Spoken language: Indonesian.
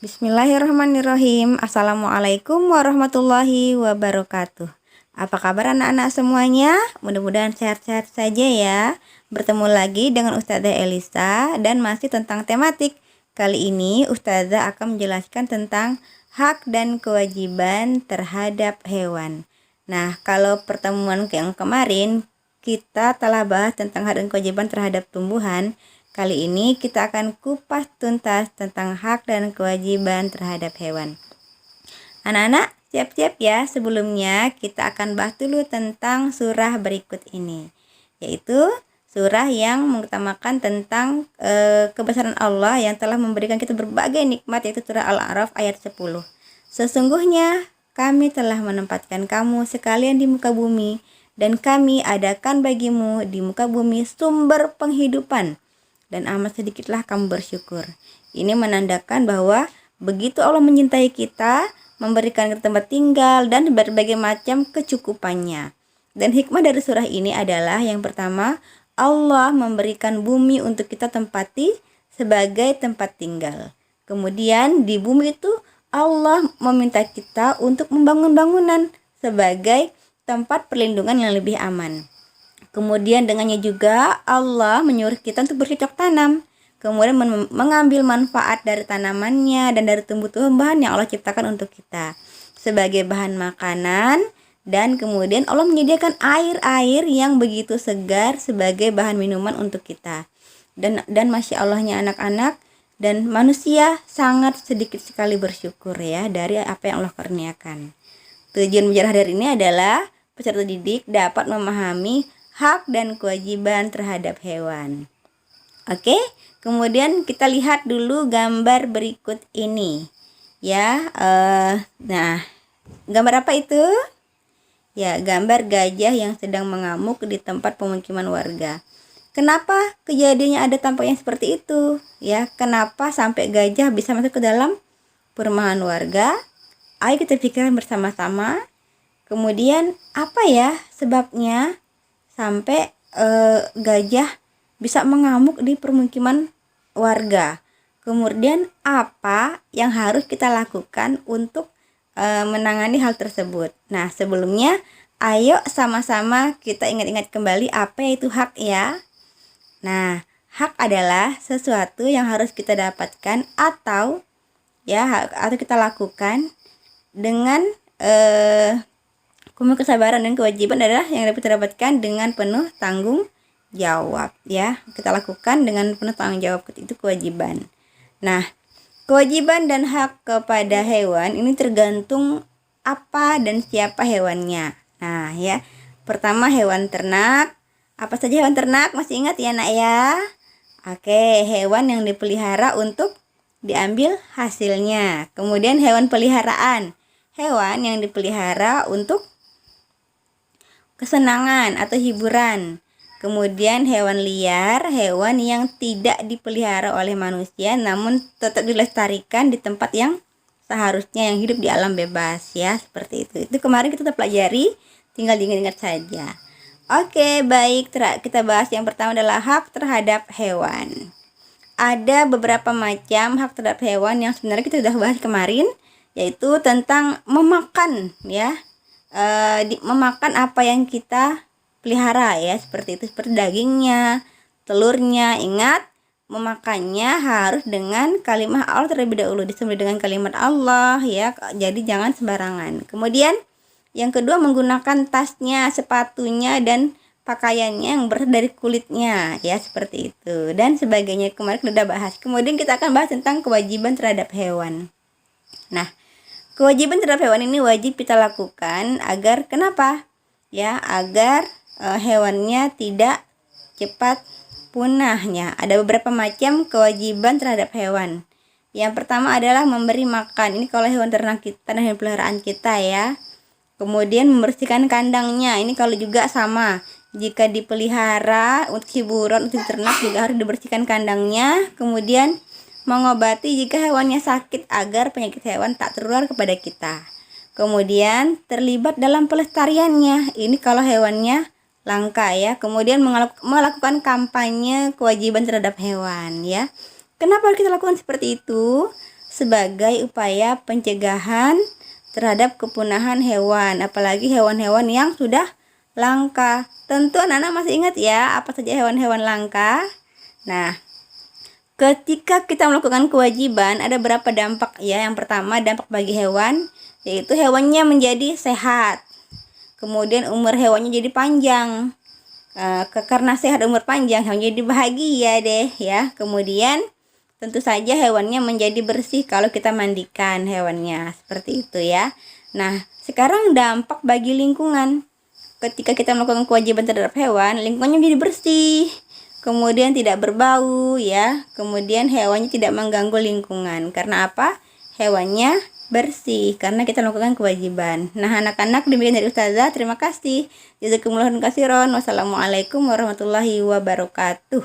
Bismillahirrahmanirrahim. Assalamualaikum warahmatullahi wabarakatuh. Apa kabar anak-anak semuanya? Mudah-mudahan sehat-sehat saja ya. Bertemu lagi dengan Ustazah Elisa dan masih tentang tematik. Kali ini Ustazah akan menjelaskan tentang hak dan kewajiban terhadap hewan. Nah, kalau pertemuan yang kemarin kita telah bahas tentang hak dan kewajiban terhadap tumbuhan. Kali ini kita akan kupas tuntas tentang hak dan kewajiban terhadap hewan. Anak-anak, siap-siap ya. Sebelumnya kita akan bahas dulu tentang surah berikut ini, yaitu surah yang mengutamakan tentang kebesaran Allah yang telah memberikan kita berbagai nikmat, yaitu surah Al-A'raf ayat 10. Sesungguhnya kami telah menempatkan kamu sekalian di muka bumi, dan kami adakan bagimu di muka bumi sumber penghidupan, dan amat sedikitlah kamu bersyukur. Ini menandakan bahwa begitu Allah mencintai kita, memberikan kita tempat tinggal dan berbagai macam kecukupannya. Dan hikmah dari surah ini adalah yang pertama, Allah memberikan bumi untuk kita tempati sebagai tempat tinggal. Kemudian di bumi itu Allah meminta kita untuk membangun bangunan sebagai tempat perlindungan yang lebih aman. Kemudian dengannya juga Allah menyuruh kita untuk bercocok tanam. Kemudian mengambil manfaat dari tanamannya dan dari tumbuh-tumbuhan yang Allah ciptakan untuk kita sebagai bahan makanan. Dan kemudian Allah menyediakan air-air yang begitu segar sebagai bahan minuman untuk kita. Dan Masya Allahnya anak-anak dan manusia sangat sedikit sekali bersyukur ya dari apa yang Allah kurniakan. Tujuan belajar hari ini adalah peserta didik dapat memahami hak dan kewajiban terhadap hewan. Oke, kemudian kita lihat dulu gambar berikut ini. Ya, nah, gambar apa itu? Ya, gambar gajah yang sedang mengamuk di tempat pemukiman warga. Kenapa kejadiannya ada tampaknya seperti itu? Ya, kenapa sampai gajah bisa masuk ke dalam perumahan warga? Ayo kita pikirkan bersama-sama. Kemudian apa ya sebabnya sampai gajah bisa mengamuk di permukiman warga? Kemudian apa yang harus kita lakukan untuk menangani hal tersebut? Nah, sebelumnya ayo sama-sama kita ingat-ingat kembali apa itu hak ya. Nah, hak adalah sesuatu yang harus kita dapatkan atau kita lakukan dengan kesabaran dan kewajiban adalah yang dapat didapatkan dengan penuh tanggung jawab ya. Kita lakukan dengan penuh tanggung jawab, itu kewajiban. Nah, kewajiban dan hak kepada hewan ini tergantung apa dan siapa hewannya. Nah ya, pertama hewan ternak. Apa saja hewan ternak? Masih ingat ya nak ya? Oke, hewan yang dipelihara untuk diambil hasilnya. Kemudian hewan peliharaan, hewan yang dipelihara untuk kesenangan atau hiburan. Kemudian hewan liar, hewan yang tidak dipelihara oleh manusia namun tetap dilestarikan di tempat yang seharusnya, yang hidup di alam bebas ya, seperti itu. Itu kemarin kita pelajari, tinggal diingat-ingat saja. Oke, baik, kita bahas yang pertama adalah hak terhadap hewan. Ada beberapa macam hak terhadap hewan yang sebenarnya kita sudah bahas kemarin, yaitu tentang memakan ya. Memakan apa yang kita pelihara ya, seperti itu, seperti dagingnya, telurnya. Ingat, memakannya harus dengan kalimat Allah terlebih dahulu, disembelih dengan kalimat Allah ya, jadi jangan sembarangan. Kemudian yang kedua, menggunakan tasnya, sepatunya dan pakaiannya yang berasal dari kulitnya ya, seperti itu dan sebagainya, kemarin kita sudah bahas. Kemudian kita akan bahas tentang kewajiban terhadap hewan. Nah, kewajiban terhadap hewan ini wajib kita lakukan agar kenapa? Ya, agar hewannya tidak cepat punahnya. Ada beberapa macam kewajiban terhadap hewan. Yang pertama adalah memberi makan. Ini kalau hewan ternak kita dan hewan peliharaan kita ya. Kemudian membersihkan kandangnya. Ini kalau juga sama. Jika dipelihara untuk hiburan, untuk ternak juga harus dibersihkan kandangnya. Kemudian mengobati jika hewannya sakit agar penyakit hewan tak tertular kepada kita. Kemudian terlibat dalam pelestariannya. Ini kalau hewannya langka ya. Kemudian melakukan kampanye kewajiban terhadap hewan ya. Kenapa kita lakukan seperti itu? sebagai upaya pencegahan terhadap kepunahan hewan, apalagi hewan-hewan yang sudah langka. Tentu anak-anak masih ingat ya, apa saja hewan-hewan langka? Nah, ketika kita melakukan kewajiban, ada berapa dampak ya? Yang pertama, dampak bagi hewan, yaitu hewannya menjadi sehat. Kemudian umur hewannya jadi panjang. Karena sehat umur panjang, hewannya jadi bahagia deh ya. Kemudian tentu saja hewannya menjadi bersih kalau kita mandikan hewannya, seperti itu ya. Nah, sekarang dampak bagi lingkungan. Ketika kita melakukan kewajiban terhadap hewan, lingkungannya menjadi bersih, kemudian tidak berbau ya. Kemudian hewannya tidak mengganggu lingkungan. Karena apa? Hewannya bersih karena kita melakukan kewajiban. Nah, anak-anak, demikian dari Ustazah. Terima kasih. Jazakumullah khairan. Wassalamualaikum warahmatullahi wabarakatuh.